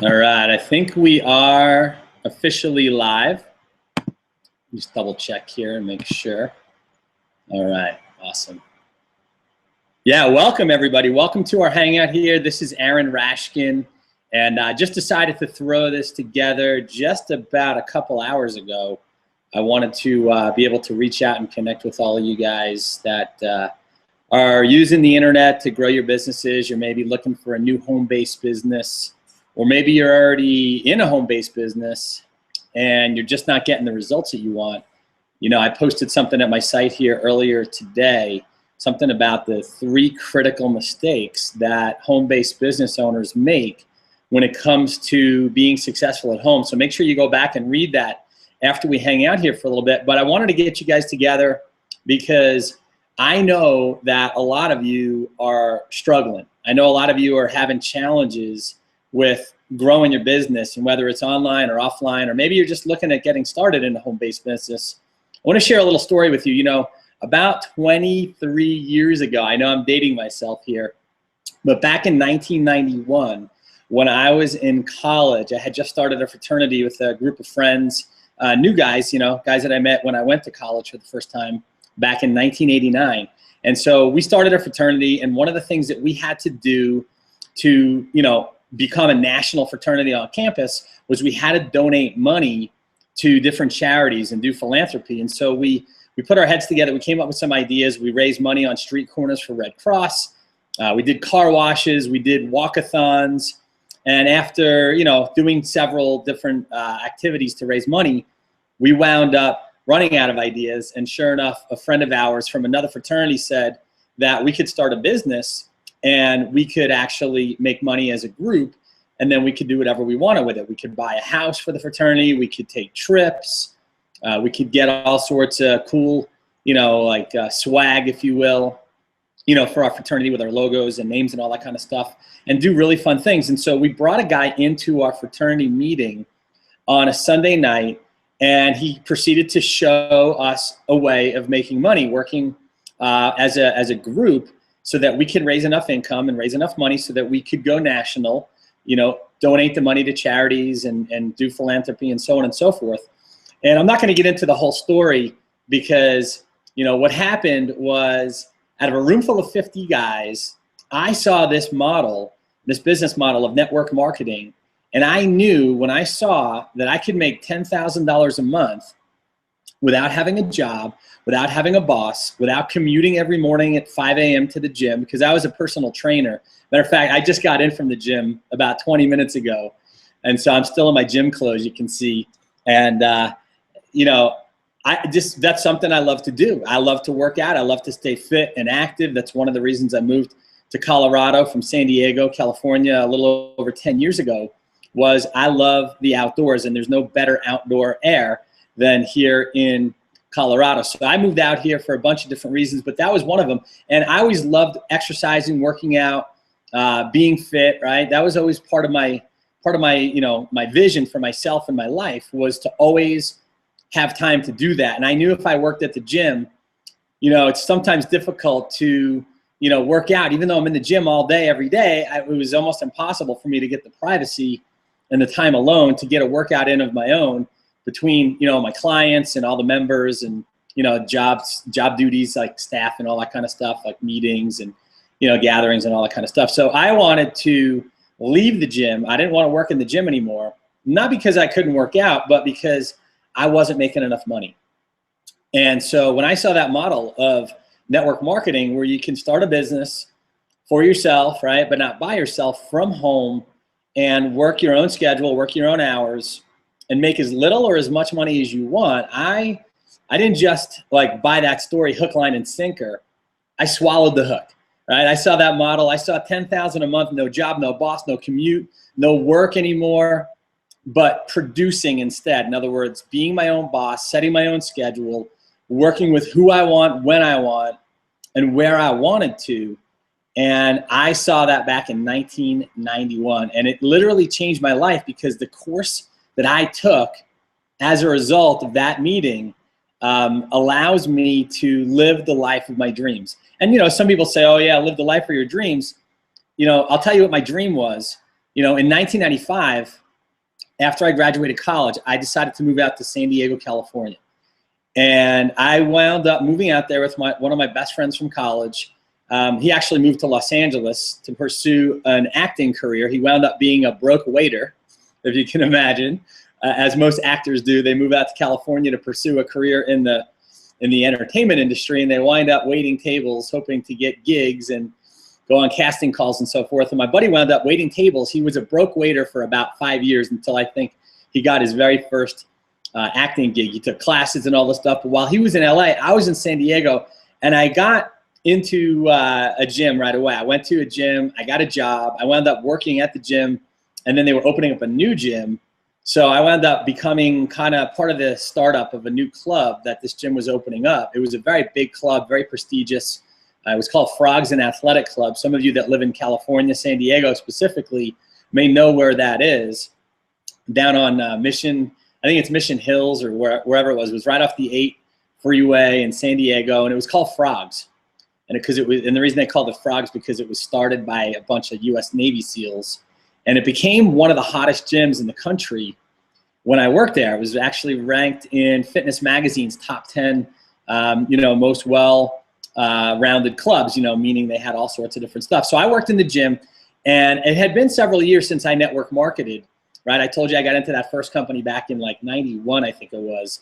All right, I think we are officially live. Just double check here and make sure. All right, awesome. Yeah, welcome everybody. Welcome to our hangout here. This is Aaron Rashkin, and I just decided to throw this together just about a couple hours ago. I wanted to be able to reach out and connect with all of you guys that are using the internet to grow your businesses. You're maybe looking for a new home-based business, or maybe you're already in a home-based business and you're just not getting the results that you want. You know, I posted something at my site here earlier today, something about the 3 critical mistakes that home-based business owners make when it comes to being successful at home. So make sure you go back and read that after we hang out here for a little bit. But I wanted to get you guys together because I know that a lot of you are struggling. I know a lot of you are having challenges with growing your business, and whether it's online or offline, or maybe you're just looking at getting started in a home-based business. I want to share a little story with you. You know, about 23 years ago, I know I'm dating myself here, but back in 1991, when I was in college, I had just started a fraternity with a group of friends, new guys, you know, guys that I met when I went to college for the first time back in 1989. And so we started a fraternity, and one of the things that we had to do to, you know, become a national fraternity on campus was we had to donate money to different charities and do philanthropy. And so we put our heads together, we came up with some ideas, we raised money on street corners for Red Cross, we did car washes, we did walkathons, and after, you know, doing several different activities to raise money, we wound up running out of ideas. And sure enough, a friend of ours from another fraternity said that we could start a business and we could actually make money as a group, and then we could do whatever we wanted with it. We could buy a house for the fraternity, we could take trips, we could get all sorts of cool, you know, like swag, if you will, you know, for our fraternity with our logos and names and all that kind of stuff, and do really fun things. And so we brought a guy into our fraternity meeting on a Sunday night, and he proceeded to show us a way of making money, working as a group, so that we could raise enough income and raise enough money so that we could go national, you know, donate the money to charities and do philanthropy and so on and so forth. And I'm not going to get into the whole story because, you know, what happened was, out of a room full of 50 guys, I saw this model, this business model of network marketing. And I knew when I saw that I could make $10,000 a month without having a job, without having a boss, without commuting every morning at 5 a.m. to the gym, because I was a personal trainer. Matter of fact, I just got in from the gym about 20 minutes ago. And so I'm still in my gym clothes, you can see. And, you know, that's something I love to do. I love to work out. I love to stay fit and active. That's one of the reasons I moved to Colorado from San Diego, California, a little over 10 years ago, was I love the outdoors, and there's no better outdoor air than here in Colorado. So I moved out here for a bunch of different reasons, but that was one of them. And I always loved exercising, working out, being fit, right? That was always part of my, you know, my vision for myself and my life, was to always have time to do that. And I knew if I worked at the gym, you know, it's sometimes difficult to, you know, work out. Even though I'm in the gym all day, every day, it was almost impossible for me to get the privacy and the time alone to get a workout in of my own between, you know, my clients and all the members and, you know, job duties like staff and all that kind of stuff, like meetings and, you know, gatherings and all that kind of stuff. So I wanted to leave the gym. I didn't want to work in the gym anymore, not because I couldn't work out, but because I wasn't making enough money. And so when I saw that model of network marketing, where you can start a business for yourself, right, but not by yourself, from home, and work your own schedule, work your own hours, and make as little or as much money as you want, I didn't just like buy that story hook, line, and sinker. I swallowed the hook, right? I saw that model. I saw $10,000 a month, no job, no boss, no commute, no work anymore, but producing instead. In other words, being my own boss, setting my own schedule, working with who I want, when I want, and where I wanted to. And I saw that back in 1991, and it literally changed my life, because the course that I took as a result of that meeting allows me to live the life of my dreams. And, you know, some people say, oh yeah, live the life of your dreams. You know, I'll tell you what my dream was. in 1995, after I graduated college, I decided to move out to San Diego, California. And I wound up moving out there with one of my best friends from college. He actually moved to Los Angeles to pursue an acting career. He wound up being a broke waiter, if you can imagine, as most actors do. They move out to California to pursue a career in the entertainment industry, and they wind up waiting tables, hoping to get gigs and go on casting calls and so forth. And my buddy wound up waiting tables. He was a broke waiter for about 5 years until I think he got his very first acting gig. He took classes and all this stuff. But while he was in LA, I was in San Diego, and I got into a gym right away. I went to a gym, I got a job, I wound up working at the gym, and then they were opening up a new gym. So I wound up becoming kind of part of the startup of a new club that this gym was opening up. It was a very big club, very prestigious. It was called Frogs and Athletic Club. Some of you that live in California, San Diego specifically, may know where that is. Down on Mission, I think it's Mission Hills or wherever it was right off the 8 freeway in San Diego, and it was called Frogs. And the reason they called it Frogs because it was started by a bunch of U.S. Navy SEALs, and it became one of the hottest gyms in the country when I worked there. It was actually ranked in Fitness Magazine's top 10, most rounded clubs. Meaning they had all sorts of different stuff. So I worked in the gym, and it had been several years since I network marketed. Right, I told you I got into that first company back in like '91, I think it was,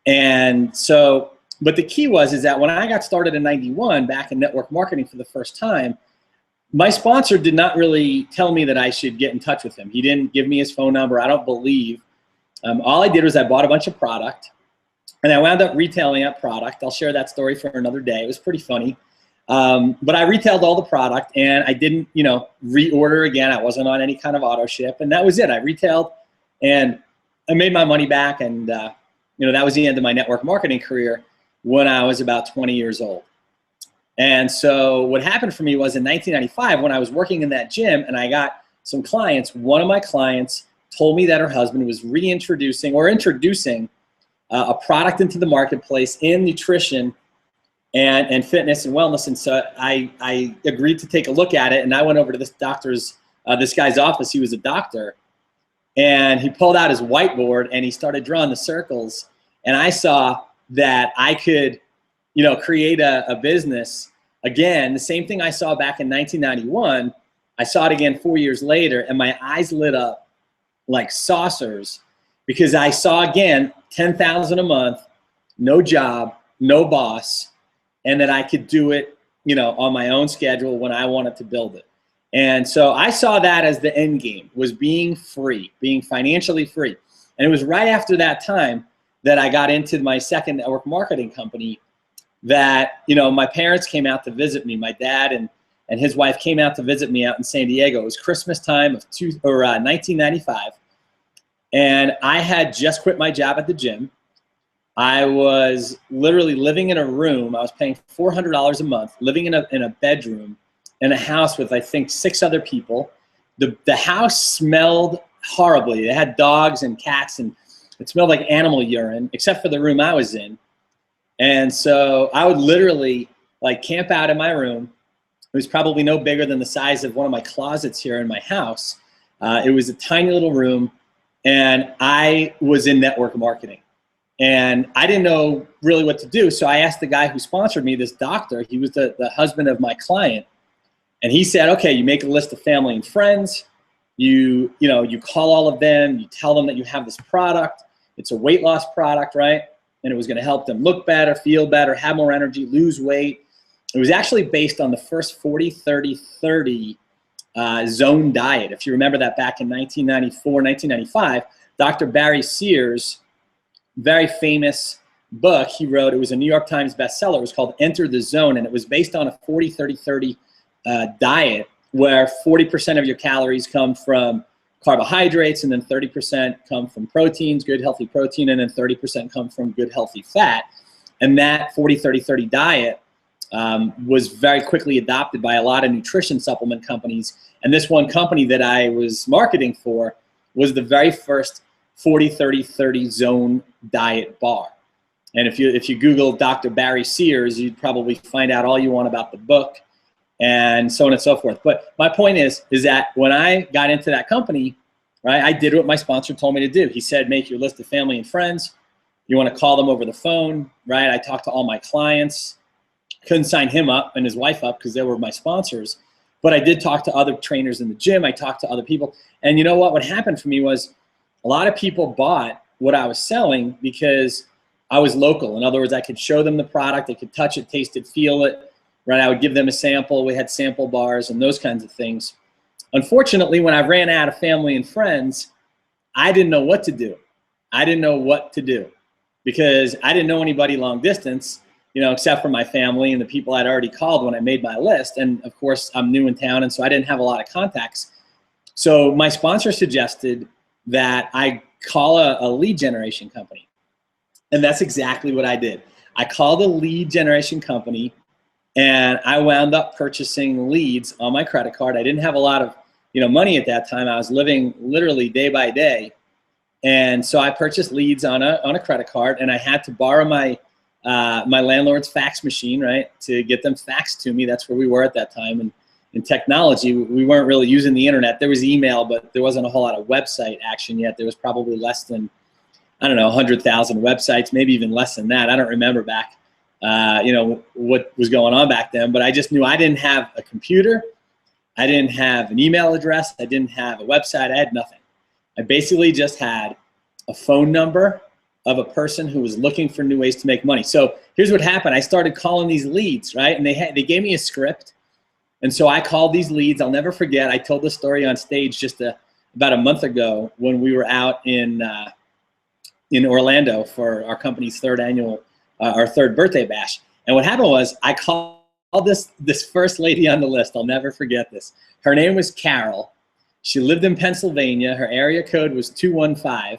and so. But the key is that when I got started in '91, back in network marketing for the first time, my sponsor did not really tell me that I should get in touch with him. He didn't give me his phone number. I don't believe. All I did was I bought a bunch of product, and I wound up retailing that product. I'll share that story for another day. It was pretty funny. But I retailed all the product, and I didn't, reorder again. I wasn't on any kind of auto ship, and that was it. I retailed, and I made my money back, and that was the end of my network marketing career when I was about 20 years old. And so what happened for me was in 1995, when I was working in that gym, and I got some clients. One of my clients told me that her husband was introducing a product into the marketplace in nutrition and fitness and wellness. And so I agreed to take a look at it, and I went over to this guy's office. He was a doctor, and he pulled out his whiteboard and he started drawing the circles, and I saw that I could, create a business. Again, the same thing I saw back in 1991, I saw it again 4 years later, and my eyes lit up like saucers because I saw again $10,000 a month, no job, no boss, and that I could do it, on my own schedule when I wanted to build it. And so I saw that as the end game, was being free, being financially free. And it was right after that time that I got into my second network marketing company that, my parents came out to visit me. My dad and his wife came out to visit me out in San Diego. It was Christmas time of 1995. And I had just quit my job at the gym. I was literally living in a room. I was paying $400 a month, living in a bedroom in a house with, I think, 6 other people. The house smelled horribly. It had dogs and cats, and it smelled like animal urine, except for the room I was in. And so I would literally camp out in my room. It was probably no bigger than the size of one of my closets here in my house. It was a tiny little room, and I was in network marketing. And I didn't know really what to do, so I asked the guy who sponsored me, this doctor. He was the husband of my client. And he said, okay, you make a list of family and friends. You call all of them. You tell them that you have this product. It's a weight loss product, right? And it was going to help them look better, feel better, have more energy, lose weight. It was actually based on the first 40-30-30 zone diet. If you remember that back in 1994, 1995, Dr. Barry Sears, very famous book he wrote. It was a New York Times bestseller. It was called Enter the Zone, and it was based on a 40-30-30 diet where 40% of your calories come from carbohydrates, and then 30% come from proteins, good healthy protein, and then 30% come from good healthy fat. And that 40-30-30 diet was very quickly adopted by a lot of nutrition supplement companies. And this one company that I was marketing for was the very first 40-30-30 zone diet bar. And if you Google Dr. Barry Sears, you'd probably find out all you want about the book and so on and so forth. But my point is that when I got into that company, right, I did what my sponsor told me to do. He said, make your list of family and friends. You want to call them over the phone, right? I talked to all my clients. Couldn't sign him up and his wife up because they were my sponsors. But I did talk to other trainers in the gym. I talked to other people. And you know what? What happened for me was a lot of people bought what I was selling because I was local. In other words, I could show them the product. They could touch it, taste it, feel it, right? I would give them a sample. We had sample bars and those kinds of things. Unfortunately, when I ran out of family and friends, I didn't know what to do. I didn't know what to do because I didn't know anybody long distance, you know, except for my family and the people I'd already called when I made my list. And of course, I'm new in town, and so I didn't have a lot of contacts. So my sponsor suggested that I call a lead generation company. And that's exactly what I did. I called a lead generation company, and I wound up purchasing leads on my credit card. I didn't have a lot of, you know, money at that time. I was living literally day by day. And so I purchased leads on a credit card, and I had to borrow my my landlord's fax machine, right, to get them faxed to me. That's where we were at that time. And in technology, we weren't really using the internet. There was email, but there wasn't a whole lot of website action yet. There was probably less than, I don't know, 100,000 websites, maybe even less than that. I don't remember back, you know, what was going on back then. But I just knew I didn't have a computer. I didn't have an email address. I didn't have a website. I had nothing. I basically just had a phone number of a person who was looking for new ways to make money. So here's what happened. I started calling these leads, right? And they gave me a script. And so I called these leads. I'll never forget. I told the story on stage just about a month ago when we were out in Orlando for our company's third birthday bash. And what happened was I called this first lady on the list. I'll never forget this. Her name was Carol. She lived in Pennsylvania. Her area code was 215,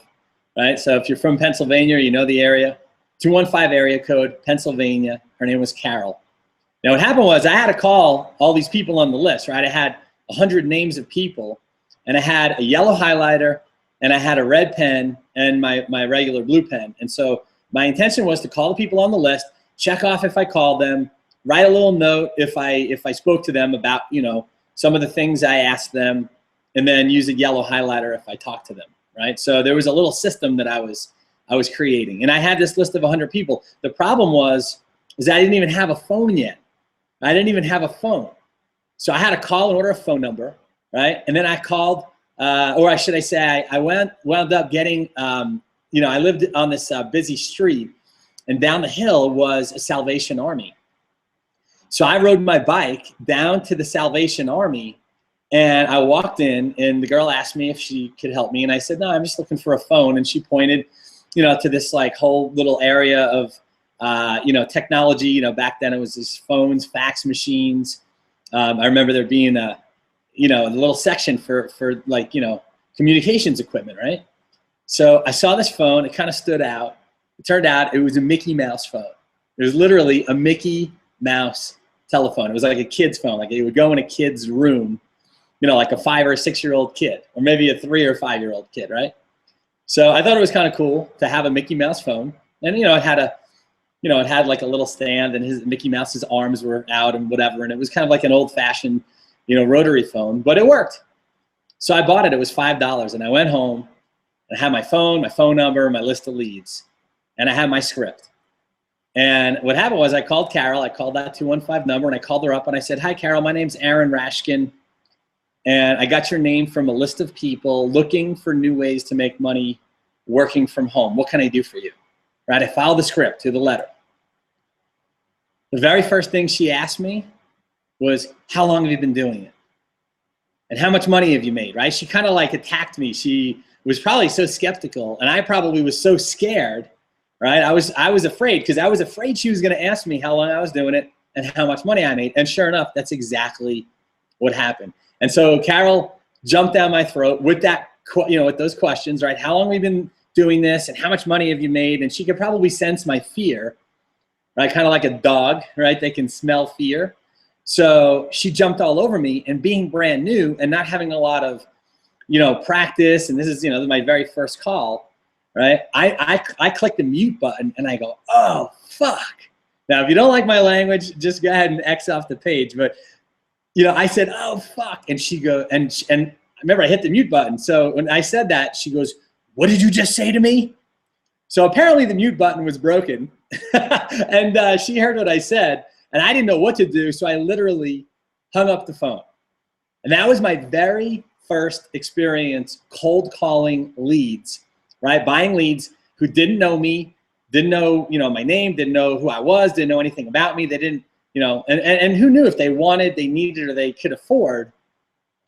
right? So if you're from Pennsylvania, you know the area. 215 area code, Pennsylvania. Her name was Carol. Now what happened was I had to call all these people on the list, right? I had 100 names of people, and I had a yellow highlighter, and I had a red pen and my regular blue pen. And so my intention was to call the people on the list, check off if I called them, write a little note if I spoke to them about, you know, some of the things I asked them, and then use a yellow highlighter if I talked to them, right? So there was a little system that I was creating. And I had this list of 100 people. The problem was I didn't even have a phone yet. I didn't even have a phone. So I had to call and order a phone number, right? And then I called, or should I say, I wound up getting, you know, I lived on this busy street, and down the hill was a Salvation Army. So I rode my bike down to the Salvation Army, and I walked in, and the girl asked me if she could help me, and I said, no, I'm just looking for a phone. And she pointed, you know, to this like whole little area of, you know, technology. You know, back then it was just phones, fax machines. I remember there being a, you know, a little section for like, you know, communications equipment, right? So I saw this phone. It kind of stood out. It turned out it was a Mickey Mouse phone. It was literally a Mickey Mouse telephone. It was like a kid's phone. Like it would go in a kid's room, you know, like a 5 or 6 year old kid, or maybe a 3 or 5 year old kid, right? So I thought it was kind of cool to have a Mickey Mouse phone. And, you know, it had it had like a little stand, and Mickey Mouse's arms were out and whatever. And it was kind of like an old fashioned, you know, rotary phone, but it worked. So I bought it. It was $5. And I went home and I had my phone number, my list of leads, and I had my script. And what happened was I called Carol. I called that 215 number, and I called her up and I said, hi, Carol, my name's Aaron Rashkin, and I got your name from a list of people looking for new ways to make money working from home. What can I do for you? Right? I followed the script to the letter. The very first thing she asked me was, how long have you been doing it? And how much money have you made, right? She kind of like attacked me. She was probably so skeptical, and I probably was so scared, right? I was afraid, because I was afraid she was going to ask me how long I was doing it and how much money I made. And sure enough, that's exactly what happened. And so Carol jumped down my throat with that, you know, with those questions, right? How long have you been doing this, and how much money have you made? And she could probably sense my fear, right? Kind of like a dog, right? They can smell fear. So she jumped all over me, and being brand new and not having a lot of, you know, practice, and this is, you know, my very first call, right? I clicked the mute button, and I go, oh, fuck. Now, if you don't like my language, just go ahead and X off the page. But I said, oh, fuck. And she goes, and I remember I hit the mute button. So when I said that, she goes, what did you just say to me? So apparently the mute button was broken. And she heard what I said, and I didn't know what to do. So I literally hung up the phone. And that was my very first experience cold calling leads, right? Buying leads who didn't know me, didn't know, my name, didn't know who I was, didn't know anything about me. They didn't, and who knew if they wanted, they needed, or they could afford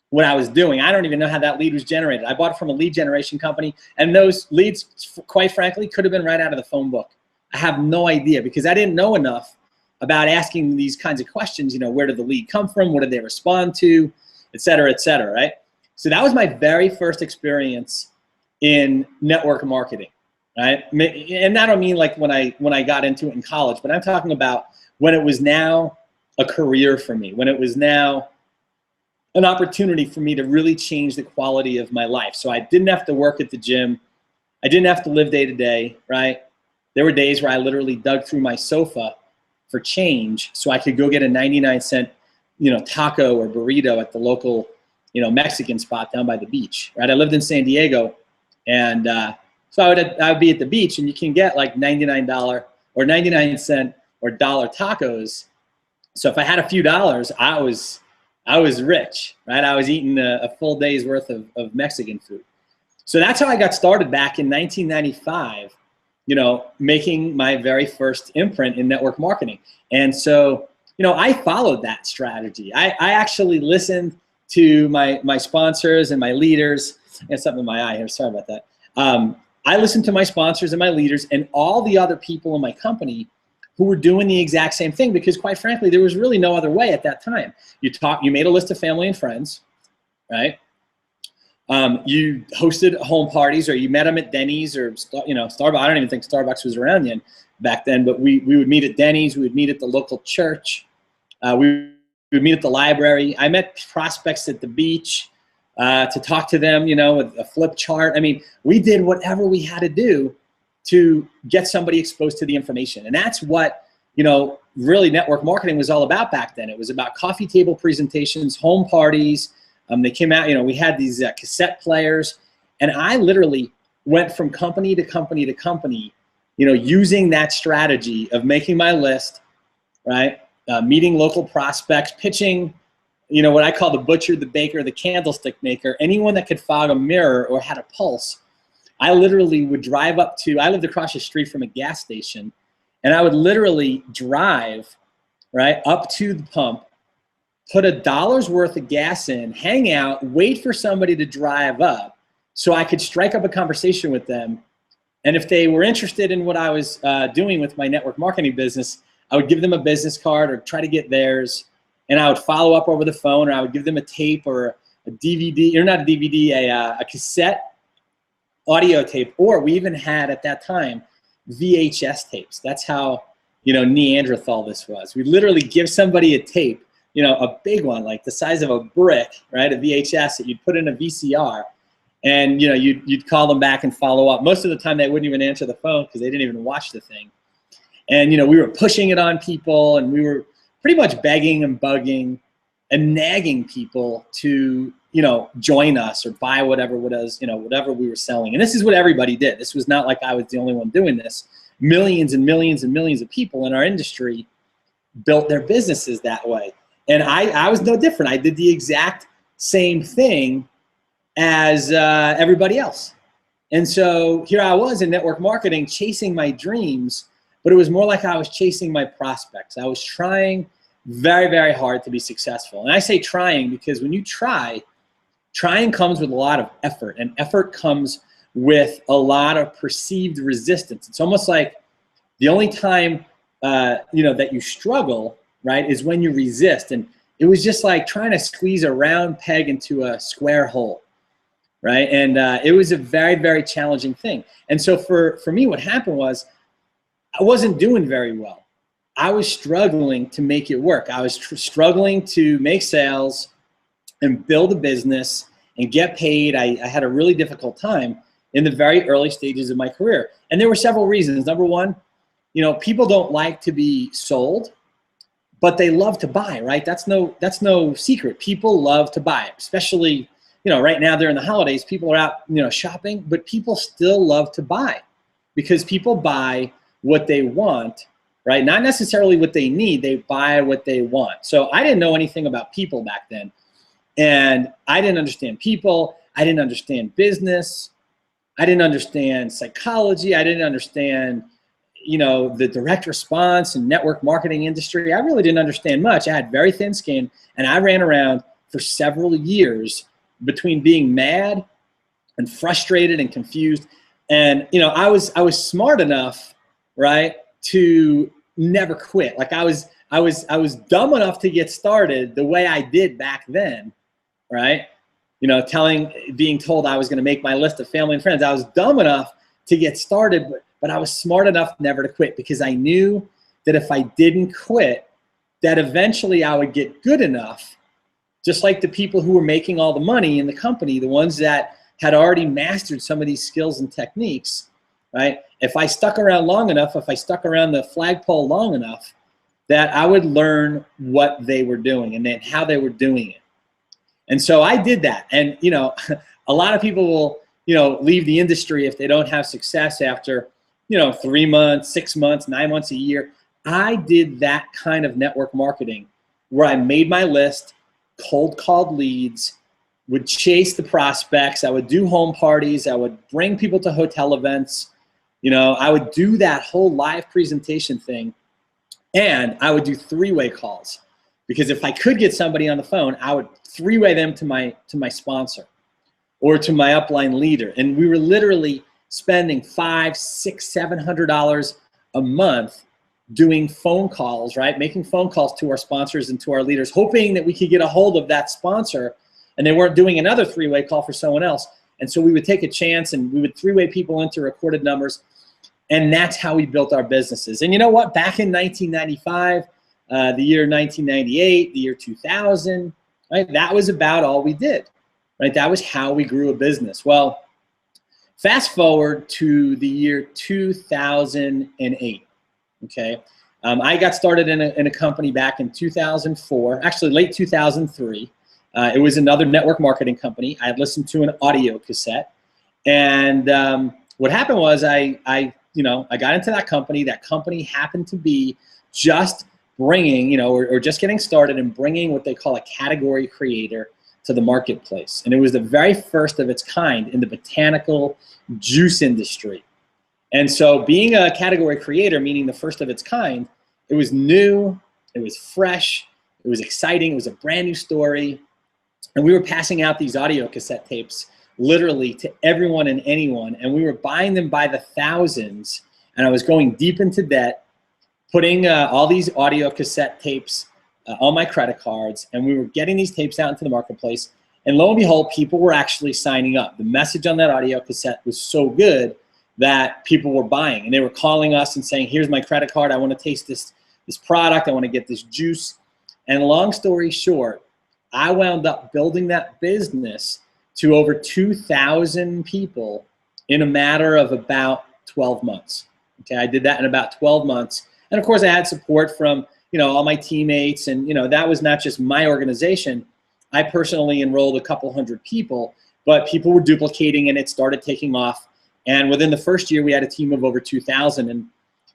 what I was doing. I don't even know how that lead was generated. I bought it from a lead generation company, and those leads, quite frankly, could have been right out of the phone book. I have no idea, because I didn't know enough about asking these kinds of questions. Where did the lead come from? What did they respond to? Et cetera, right? So that was my very first experience in network marketing, right? And I don't mean like when I got into it in college, but I'm talking about when it was now a career for me, when it was now an opportunity for me to really change the quality of my life. So I didn't have to work at the gym. I didn't have to live day to day, right? There were days where I literally dug through my sofa for change so I could go get a 99-cent taco or burrito at the local, Mexican spot down by the beach, right? I lived in San Diego, and so I would be at the beach, and you can get like $99 or 99-cent or dollar tacos. So if I had a few dollars, I was rich, right? I was eating a full day's worth of Mexican food. So that's how I got started back in 1995, making my very first imprint in network marketing. And so I followed that strategy. I actually listened to my sponsors and my leaders. I have something in my eye here, sorry about that. I listened to my sponsors and my leaders and all the other people in my company who were doing the exact same thing, because quite frankly, there was really no other way at that time. You made a list of family and friends, right? You hosted home parties, or you met them at Denny's or Starbucks. I don't even think Starbucks was around yet back then, but we would meet at Denny's. We would meet at the local church. We would meet at the library. I met prospects at the beach to talk to them, with a flip chart. I mean, we did whatever we had to do to get somebody exposed to the information. And that's what, really network marketing was all about back then. It was about coffee table presentations, home parties. They came out, we had these cassette players, and I literally went from company to company to company, using that strategy of making my list, right? Meeting local prospects, pitching, what I call the butcher, the baker, the candlestick maker, anyone that could fog a mirror or had a pulse. I literally would drive I lived across the street from a gas station, and I would literally drive, right, up to the pump, put $1 worth of gas in, hang out, wait for somebody to drive up so I could strike up a conversation with them. And if they were interested in what I was doing with my network marketing business, I would give them a business card or try to get theirs, and I would follow up over the phone, or I would give them a tape or a DVD, or not a DVD, a cassette audio tape, or we even had at that time VHS tapes. That's how, Neanderthal this was. We literally give somebody a tape, a big one, like the size of a brick, right? A VHS that you'd put in a VCR, and you'd call them back and follow up. Most of the time they wouldn't even answer the phone because they didn't even watch the thing. And we were pushing it on people, and we were pretty much begging and bugging and nagging people to join us or buy whatever it was, whatever we were selling. And this is what everybody did. This was not like I was the only one doing this. Millions and millions and millions of people in our industry built their businesses that way. And I was no different. I did the exact same thing as everybody else. And so here I was in network marketing, chasing my dreams, but it was more like I was chasing my prospects. I was trying very, very hard to be successful. And I say trying because when you trying comes with a lot of effort, and effort comes with a lot of perceived resistance. It's almost like the only time that you struggle, right, is when you resist. And it was just like trying to squeeze a round peg into a square hole, right? And it was a very, very challenging thing. And so for me, what happened was I wasn't doing very well. I was struggling to make it work. I was struggling to make sales and build a business and get paid. I had a really difficult time in the very early stages of my career. And there were several reasons. Number one, people don't like to be sold, but they love to buy, right? That's no secret. People love to buy, especially, right now during the holidays, people are out, shopping, but people still love to buy because people buy what they want, right? Not necessarily what they need, they buy what they want. So I didn't know anything about people back then. And I didn't understand people. I didn't understand business. I didn't understand psychology. I didn't understand, the direct response and network marketing industry. I really didn't understand much. I had very thin skin, and I ran around for several years between being mad and frustrated and confused. And, I was smart enough, right, to never quit. Like I was dumb enough to get started the way I did back then, right? Being told I was going to make my list of family and friends. I was dumb enough to get started, but I was smart enough never to quit because I knew that if I didn't quit, that eventually I would get good enough, just like the people who were making all the money in the company, the ones that had already mastered some of these skills and techniques, right? If I stuck around long enough, if I stuck around the flagpole long enough, that I would learn what they were doing and then how they were doing it. And so I did that. And, a lot of people will, leave the industry if they don't have success after, 3 months, 6 months, 9 months, a year. I did that kind of network marketing where I made my list, cold called leads, would chase the prospects. I would do home parties. I would bring people to hotel events. I would do that whole live presentation thing. And I would do three-way calls. Because if I could get somebody on the phone, I would three-way them to my sponsor or to my upline leader. And we were literally spending $500, $600, $700 a month doing phone calls, right? Making phone calls to our sponsors and to our leaders, hoping that we could get a hold of that sponsor and they weren't doing another three-way call for someone else. And so we would take a chance and we would three-way people into recorded numbers. And that's how we built our businesses. And you know what? Back in 1995, the year 1998, the year 2000, right? That was about all we did, right? That was how we grew a business. Well, fast forward to the year 2008, okay? I got started in a company back in 2004, actually late 2003. It was another network marketing company. I had listened to an audio cassette. And what happened was I got into that company. That company happened to be just bringing, or just getting started and bringing what they call a category creator to the marketplace. And it was the very first of its kind in the botanical juice industry. And so being a category creator, meaning the first of its kind, it was new, it was fresh, it was exciting, it was a brand new story. And we were passing out these audio cassette tapes literally to everyone and anyone. And we were buying them by the thousands. And I was going deep into debt, putting all these audio cassette tapes on my credit cards, and we were getting these tapes out into the marketplace, and lo and behold, people were actually signing up. The message on that audio cassette was so good that people were buying, and they were calling us and saying, here's my credit card, I want to taste this product, I want to get this juice. And long story short, I wound up building that business to over 2,000 people in a matter of about 12 months. Okay, I did that in about 12 months. And of course I had support from, all my teammates, and that was not just my organization. I personally enrolled a couple hundred people, but people were duplicating and it started taking off. And within the first year we had a team of over 2,000, and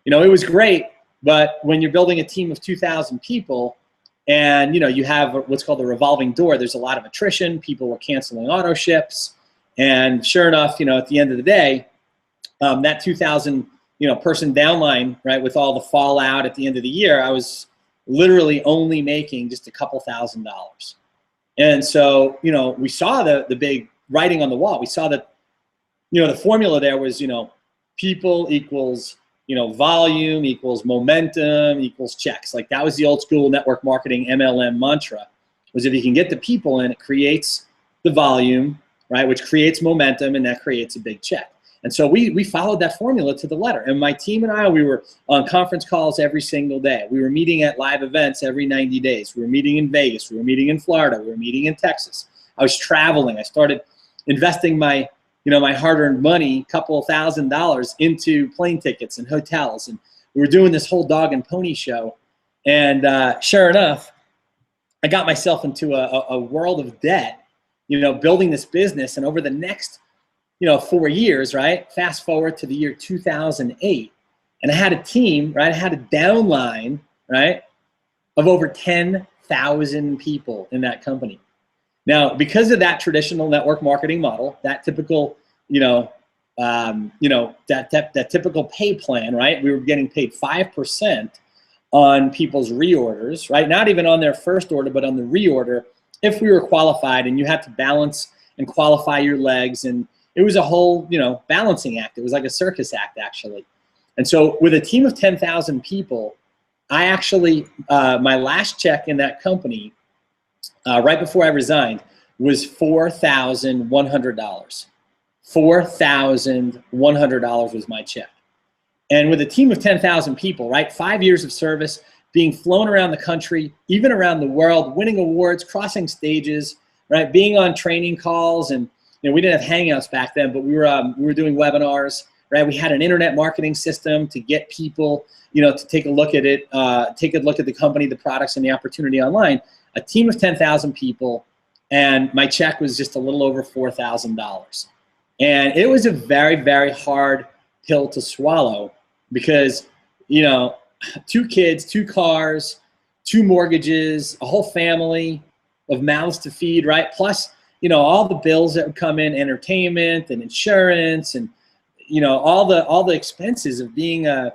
it was great. But when you're building a team of 2,000 people and you have what's called a revolving door, there's a lot of attrition. People were canceling auto ships, and sure enough, at the end of the day, that 2,000 person downline, right, with all the fallout at the end of the year, I was literally only making just a couple $1,000s. And so, we saw the big writing on the wall. We saw that, the formula there was, people equals, volume equals momentum equals checks. Like that was the old school network marketing MLM mantra, was if you can get the people in, it creates the volume, right, which creates momentum, and that creates a big check. And so we followed that formula to the letter. And my team and I, we were on conference calls every single day. We were meeting at live events every 90 days. We were meeting in Vegas. We were meeting in Florida. We were meeting in Texas. I was traveling. I started investing my, my hard-earned money, couple $1,000s into plane tickets and hotels. And we were doing this whole dog and pony show. And sure enough, I got myself into a world of debt, building this business. And over the next, 4 years, right? Fast forward to the year 2008, and I had a team, right? I had a downline, right, of over 10,000 people in that company. Now, because of that traditional network marketing model, that typical, that typical pay plan, right? We were getting paid 5% on people's reorders, right? Not even on their first order, but on the reorder, if we were qualified, and you had to balance and qualify your legs. And it was a whole, balancing act. It was like a circus act, actually. And so with a team of 10,000 people, I actually, my last check in that company, right before I resigned, was $4,100. $4,100 was my check. And with a team of 10,000 people, right, 5 years of service, being flown around the country, even around the world, winning awards, crossing stages, right, being on training calls. And we didn't have hangouts back then, but we were doing webinars, right? We had an internet marketing system to get people, to take a look at it, take a look at the company, the products, and the opportunity online. A team of 10,000 people, and my check was just a little over $4,000. And it was a very, very hard pill to swallow, because 2 kids, 2 cars, 2 mortgages, a whole family of mouths to feed, right? Plus, all the bills that would come in, entertainment and insurance, and all the expenses of being a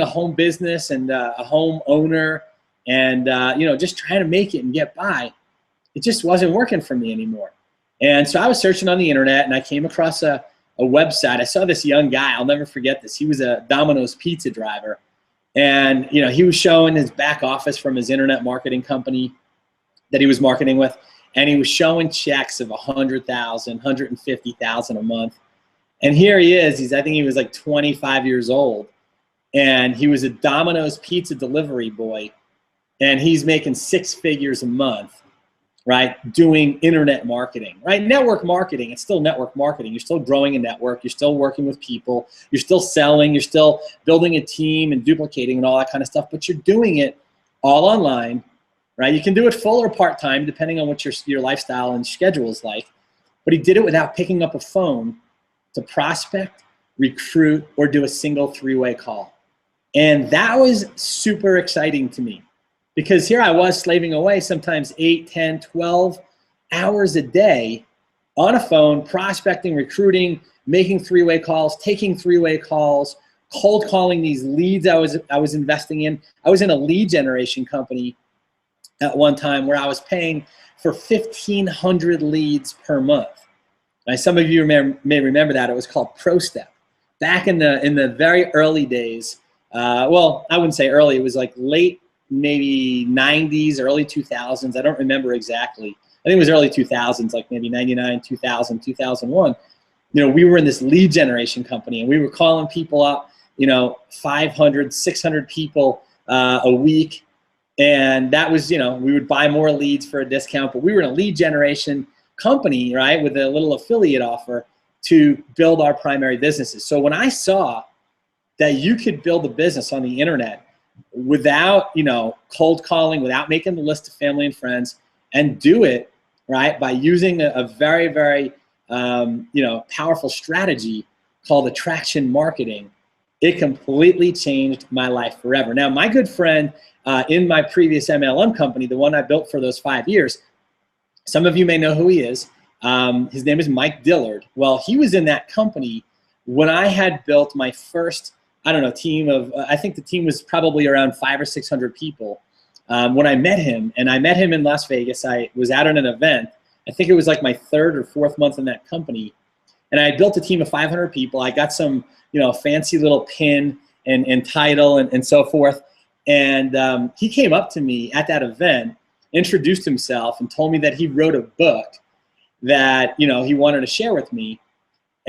home business and a home owner, and just trying to make it and get by. It just wasn't working for me anymore. And so I was searching on the internet, and I came across a website. I saw this young guy. I'll never forget this. He was a Domino's pizza driver. And he was showing his back office from his internet marketing company that he was marketing with. And he was showing checks of $100,000, $150,000 a month. And here he is. I think he was like 25 years old. And he was a Domino's pizza delivery boy. And he's making 6 figures a month, right, doing internet marketing, right? Network marketing, it's still network marketing. You're still growing a network. You're still working with people. You're still selling. You're still building a team and duplicating and all that kind of stuff. But you're doing it all online, right? You can do it full or part-time, depending on what your lifestyle and schedule is like. But he did it without picking up a phone to prospect, recruit, or do a single 3-way call. And that was super exciting to me. Because here I was slaving away sometimes 8, 10, 12 hours a day on a phone, prospecting, recruiting, making 3-way calls, taking 3-way calls, cold calling these leads I was investing in. I was in a lead generation company at one time where I was paying for 1,500 leads per month. Now, some of you may remember that. It was called ProStep. Back in the very early days, well, I wouldn't say early. It was like late maybe 90s, early 2000s. I don't remember exactly. I think it was early 2000s, like maybe 99, 2000, 2001. We were in this lead generation company, and we were calling people up, 500, 600 people a week. And that was, we would buy more leads for a discount, but we were in a lead generation company, right, with a little affiliate offer to build our primary businesses. So when I saw that you could build a business on the internet without, cold calling, without making the list of family and friends, and do it, right, by using a very, very, powerful strategy called attraction marketing, it completely changed my life forever. Now, my good friend in my previous MLM company, the one I built for those 5 years, some of you may know who he is. His name is Mike Dillard. Well, he was in that company when I had built my first, team of, I think the team was probably around 500 or 600 people when I met him. And I met him in Las Vegas. I was out at an event. I think it was like my 3rd or 4th month in that company. And I had built a team of 500 people. I got some, fancy little pin and title and so forth. And he came up to me at that event, introduced himself, and told me that he wrote a book that, he wanted to share with me.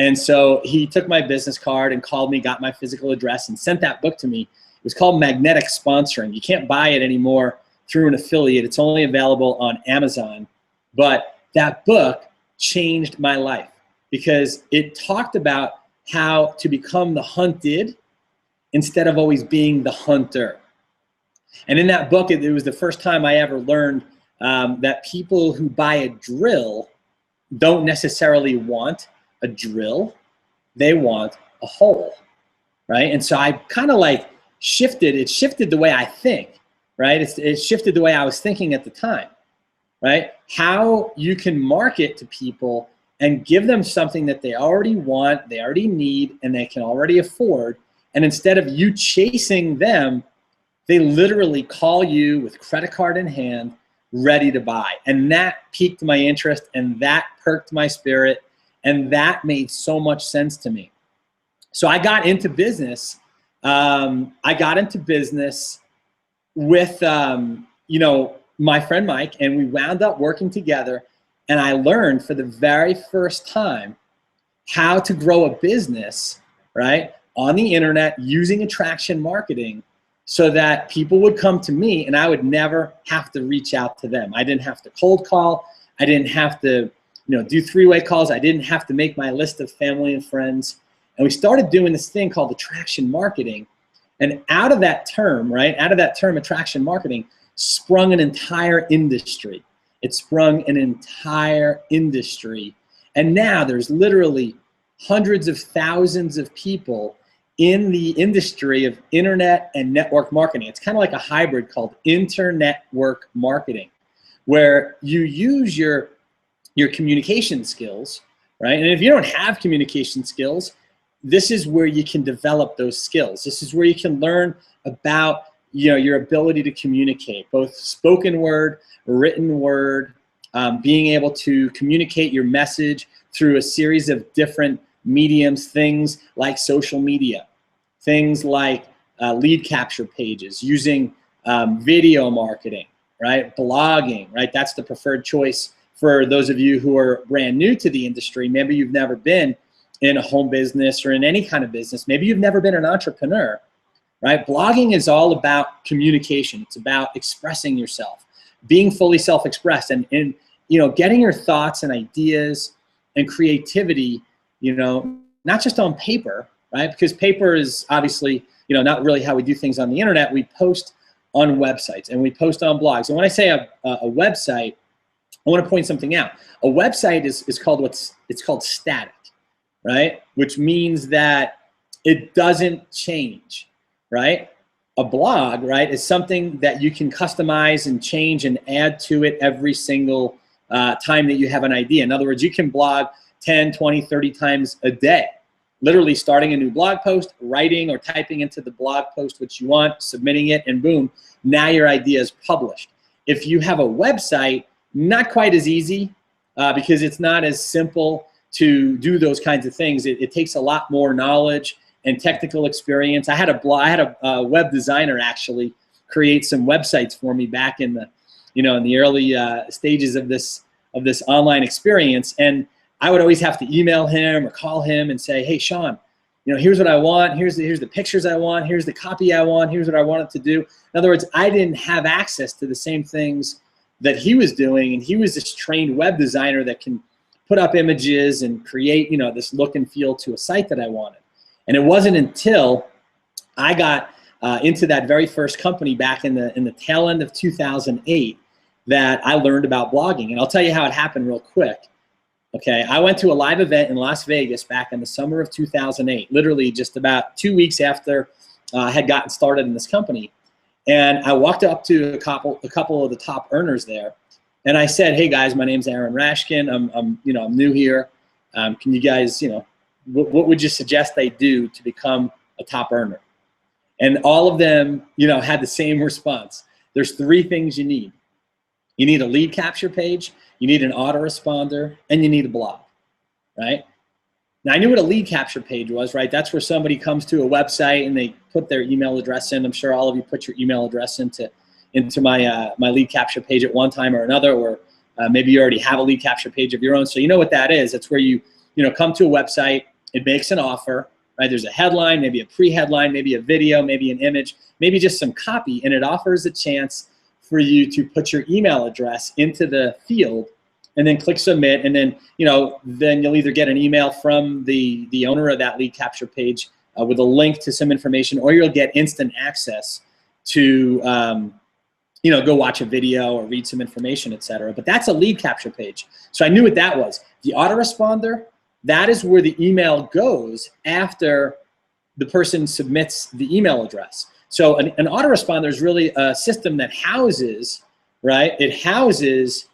And so he took my business card and called me, got my physical address, and sent that book to me. It was called Magnetic Sponsoring. You can't buy it anymore through an affiliate. It's only available on Amazon. But that book changed my life because it talked about how to become the hunted instead of always being the hunter. And in that book, it was the first time I ever learned that people who buy a drill don't necessarily want a drill. They want a hole, right? And so I kind of like shifted the way I think, right? It shifted the way I was thinking at the time, right? How you can market to people and give them something that they already want, they already need, and they can already afford. And instead of you chasing them, they literally call you with credit card in hand, ready to buy. And that piqued my interest, and that perked my spirit, and that made so much sense to me. So I got into business. With, you know, my friend Mike, and we wound up working together. And I learned for the very first time how to grow a business, right, on the internet using attraction marketing, so that people would come to me and I would never have to reach out to them. I didn't have to cold call. I didn't have to, you know, do three-way calls. I didn't have to make my list of family and friends. And we started doing this thing called attraction marketing. And out of that term, right, out of that term attraction marketing, sprung an entire industry. It sprung an entire industry. And now there's literally hundreds of thousands of people in the industry of internet and network marketing. It's kind of like a hybrid called internetwork marketing, where you use your communication skills, right? And if you don't have communication skills, this is where you can develop those skills. This is where you can learn about, you know, your ability to communicate, both spoken word, written word, being able to communicate your message through a series of different mediums, things like social media, things like lead capture pages, using video marketing, right? Blogging, right? That's the preferred choice for those of you who are brand new to the industry. Maybe you've never been in a home business or in any kind of business. Maybe you've never been an entrepreneur, right? Blogging is all about communication. It's about expressing yourself, being fully self-expressed, and you know, getting your thoughts and ideas and creativity, you know, not just on paper, right? Because paper is obviously, you know, not really how we do things on the internet. We post on websites and we post on blogs. And when I say a website, I want to point something out. A website is called it's called static, right? Which means that it doesn't change, right? A blog, right, is something that you can customize and change and add to it every single time that you have an idea. In other words, you can blog 10, 20, 30 times a day, literally starting a new blog post, writing or typing into the blog post what you want, submitting it, and boom, now your idea is published. If you have a website, not quite as easy because it's not as simple to do those kinds of things. It takes a lot more knowledge and technical experience. I had a web designer actually create some websites for me back in the, you know, in the early stages of this online experience. And I would always have to email him or call him and say, hey, Sean, you know, here's what I want. Here's the pictures I want. Here's the copy I want. Here's what I want it to do. In other words, I didn't have access to the same things that he was doing. And he was this trained web designer that can put up images and create, you know, this look and feel to a site that I wanted. And it wasn't until I got into that very first company back in the tail end of 2008 that I learned about blogging. And I'll tell you how it happened real quick. Okay, I went to a live event in Las Vegas back in the summer of 2008, literally just about 2 weeks after I had gotten started in this company. And I walked up to a couple of the top earners there, and I said, "Hey guys, my name's Aaron Rashkin. I'm new here. Can you guys, you know, what would you suggest I do to become a top earner?" And all of them, you know, had the same response. There's 3 things you need. You need a lead capture page, you need an autoresponder, and you need a blog, right? Now, I knew what a lead capture page was, right? That's where somebody comes to a website and they put their email address in. I'm sure all of you put your email address into my lead capture page at one time or another, or maybe you already have a lead capture page of your own. So you know what that is. It's where you come to a website, it makes an offer, right? There's a headline, maybe a pre-headline, maybe a video, maybe an image, maybe just some copy, and it offers a chance for you to put your email address into the field and then click submit, and then then you'll either get an email from the owner of that lead capture page with a link to some information, or you'll get instant access to go watch a video or read some information, etc. But that's a lead capture page. So I knew what that was. The autoresponder, that is where the email goes after the person submits the email address. So an autoresponder is really a system that houses, right? It houses,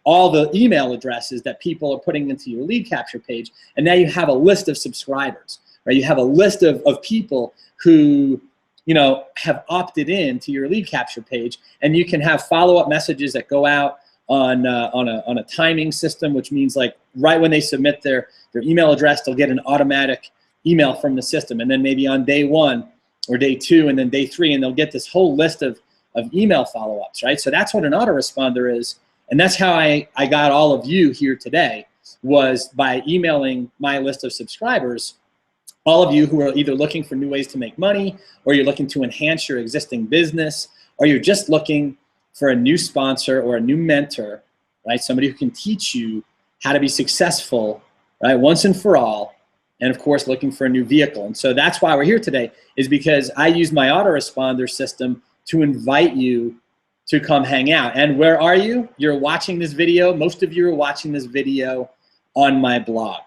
all the email addresses that people are putting into your lead capture page. And now you have a list of subscribers, right? You have a list of people who, have opted in to your lead capture page, and you can have follow-up messages that go out on a timing system, which means like right when they submit their email address, they'll get an automatic email from the system, and then maybe on day 1 or day 2 and then day 3, and they'll get this whole list of email follow-ups, right? So that's what an autoresponder is, and that's how I got all of you here today, was by emailing my list of subscribers, all of you who are either looking for new ways to make money, or you're looking to enhance your existing business, or you're just looking for a new sponsor or a new mentor, right? Somebody who can teach you how to be successful, right, once and for all, and of course looking for a new vehicle. And so that's why we're here today, is because I use my autoresponder system to invite you to come hang out. And where are you? You're watching this video. Most of you are watching this video on my blog,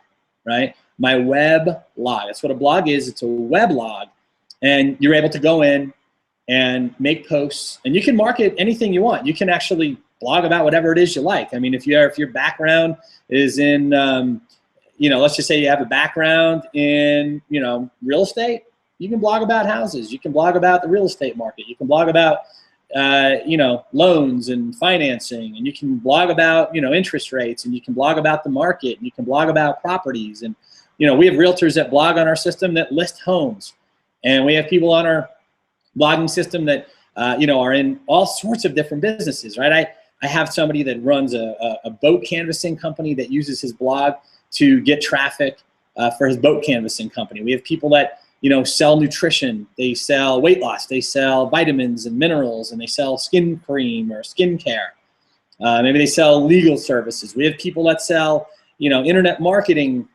right? My web log. That's what a blog is. It's a web log, and you're able to go in and make posts, and you can market anything you want. You can actually blog about whatever it is you like. I mean, if your background is in, let's just say you have a background in, real estate, you can blog about houses. You can blog about the real estate market. You can blog about, loans and financing, and you can blog about, interest rates, and you can blog about the market, and you can blog about properties. And, we have realtors that blog on our system that list homes, and we have people on our blogging system that, are in all sorts of different businesses, right? I have somebody that runs a boat canvassing company that uses his blog to get traffic for his boat canvassing company. We have people that, sell nutrition, they sell weight loss, they sell vitamins and minerals, and they sell skin cream or skin care. Maybe they sell legal services. We have people that sell, internet marketing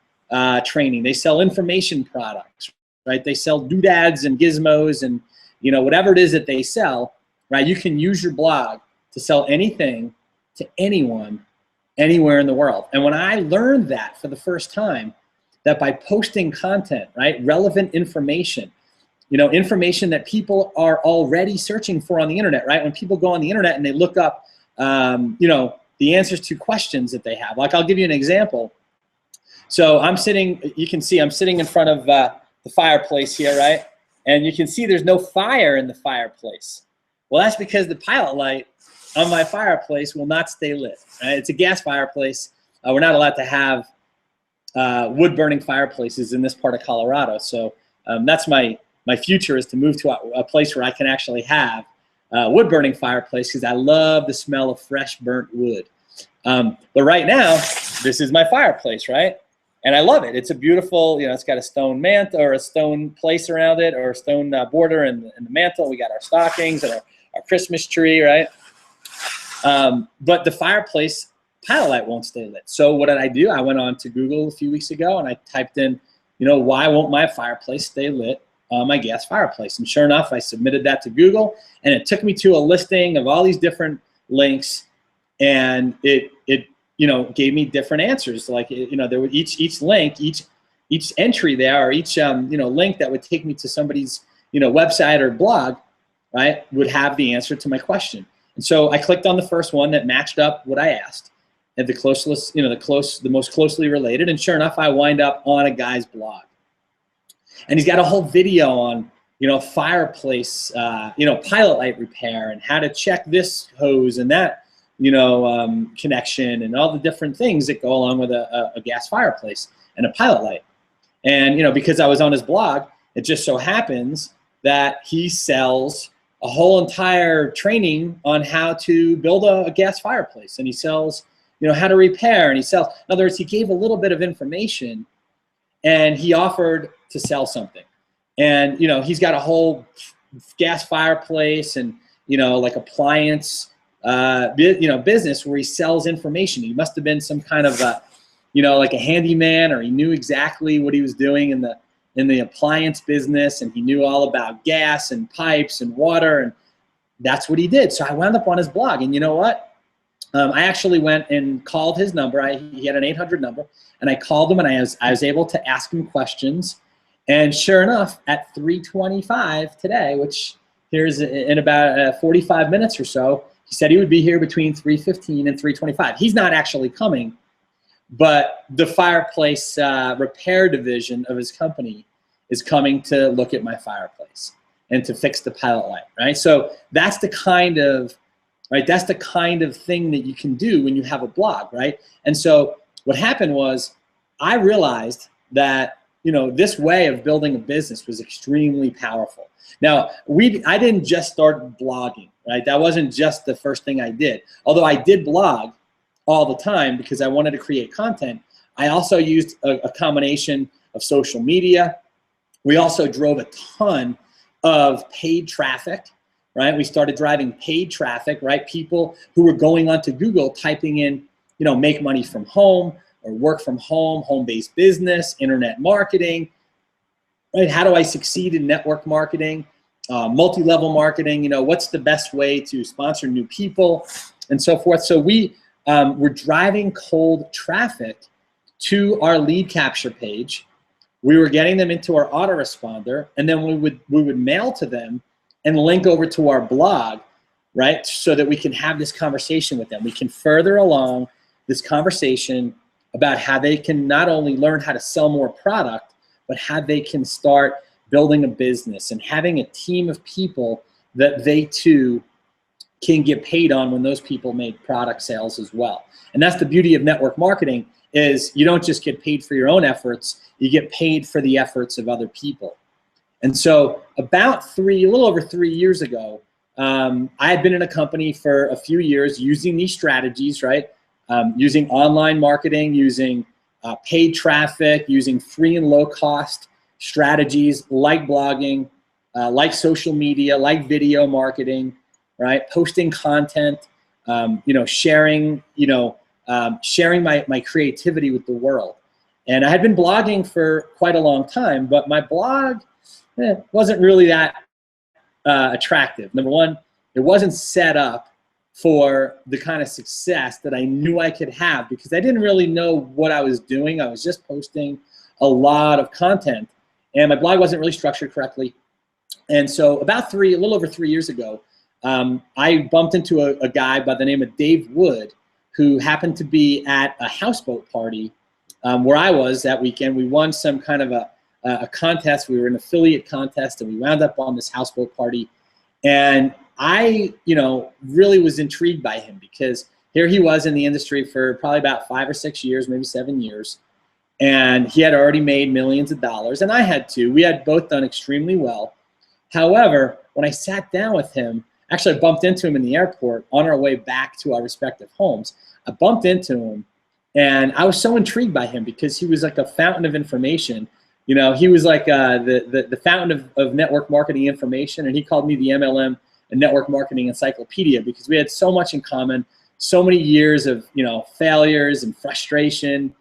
training. They sell information products, right? They sell doodads and gizmos and, whatever it is that they sell, right? You can use your blog to sell anything to anyone, anywhere in the world. And when I learned that for the first time, that by posting content, right, relevant information, information that people are already searching for on the internet, right? When people go on the internet and they look up, the answers to questions that they have. Like, I'll give you an example. So you can see I'm sitting in front of the fireplace here, right? And you can see there's no fire in the fireplace. Well, that's because the pilot light on my fireplace will not stay lit, right? It's a gas fireplace. We're not allowed to have wood-burning fireplaces in this part of Colorado. So that's my future, is to move to a place where I can actually have wood-burning fireplace, because I love the smell of fresh burnt wood. But right now, this is my fireplace, right? And I love it. It's a beautiful, it's got a stone mantle or a stone place around it, or a stone border in the mantle. We got our stockings and our Christmas tree, right? But the fireplace pilot light won't stay lit. So what did I do? I went on to Google a few weeks ago, and I typed in, why won't my fireplace stay lit on my gas fireplace? And sure enough, I submitted that to Google, and it took me to a listing of all these different links, and it gave me different answers. Like, there were each link, each entry there, or each link that would take me to somebody's website or blog, right, would have the answer to my question. And so I clicked on the first one that matched up what I asked, at the closest, the most closely related, and sure enough, I wind up on a guy's blog, and he's got a whole video on, fireplace, pilot light repair, and how to check this hose and that, connection, and all the different things that go along with a gas fireplace and a pilot light. And because I was on his blog, it just so happens that he sells a whole entire training on how to build a gas fireplace, and he sells, how to repair, and he sells. In other words, he gave a little bit of information, and he offered to sell something. And he's got a whole gas fireplace and like appliance business where he sells information. He must have been some kind of like a handyman, or he knew exactly what he was doing in the in the appliance business, and he knew all about gas and pipes and water, and that's what he did. So I wound up on his blog, and you know what? I actually went and called his number. He had an 800 number, and I called him, and I was able to ask him questions. And sure enough, at 3:25 today, which here's in about 45 minutes or so, he said he would be here between 3:15 and 3:25. He's not actually coming, but the fireplace repair division of his company is coming to look at my fireplace and to fix the pilot light, right? So that's the kind of, right? That's the kind of thing that you can do when you have a blog, right? And so what happened was I realized that, you know, this way of building a business was extremely powerful. Now, I didn't just start blogging, right? That wasn't just the first thing I did. Although I did blog all the time because I wanted to create content, I also used a combination of social media. We also drove a ton of paid traffic, right? We started driving paid traffic, right? People who were going onto Google typing in, you know, make money from home or work from home, home-based business, internet marketing, right? How do I succeed in network marketing, multi-level marketing? You know, what's the best way to sponsor new people and so forth? So we were driving cold traffic to our lead capture page. We were getting them into our autoresponder, and then we would mail to them and link over to our blog, right? So that we can have this conversation with them. We can further along this conversation about how they can not only learn how to sell more product, but how they can start building a business and having a team of people that they too can get paid on when those people make product sales as well. And that's the beauty of network marketing, is you don't just get paid for your own efforts, you get paid for the efforts of other people. And so about a little over 3 years ago, I had been in a company for a few years using these strategies, right? Using online marketing, using paid traffic, using free and low cost strategies like blogging, like social media, like video marketing, right? Posting content, you know, sharing my creativity with the world. And I had been blogging for quite a long time, but my blog wasn't really that attractive. Number one, it wasn't set up for the kind of success that I knew I could have, because I didn't really know what I was doing. I was just posting a lot of content, and my blog wasn't really structured correctly. And so about a little over 3 years ago, I bumped into a guy by the name of Dave Wood, who happened to be at a houseboat party where I was that weekend. We won some kind of a contest. We were an affiliate contest, and we wound up on this houseboat party. And I, you know, really was intrigued by him, because here he was in the industry for probably about 5 or 6 years, maybe 7 years. And he had already made millions of dollars, and I had too. We had both done extremely well. However, when I sat down with him, actually I bumped into him in the airport on our way back to our respective homes. I bumped into him, and I was so intrigued by him because he was like a fountain of information. You know, he was like the fountain of network marketing information, and he called me the MLM and network marketing encyclopedia, because we had so much in common, so many years of, you know, failures and frustration,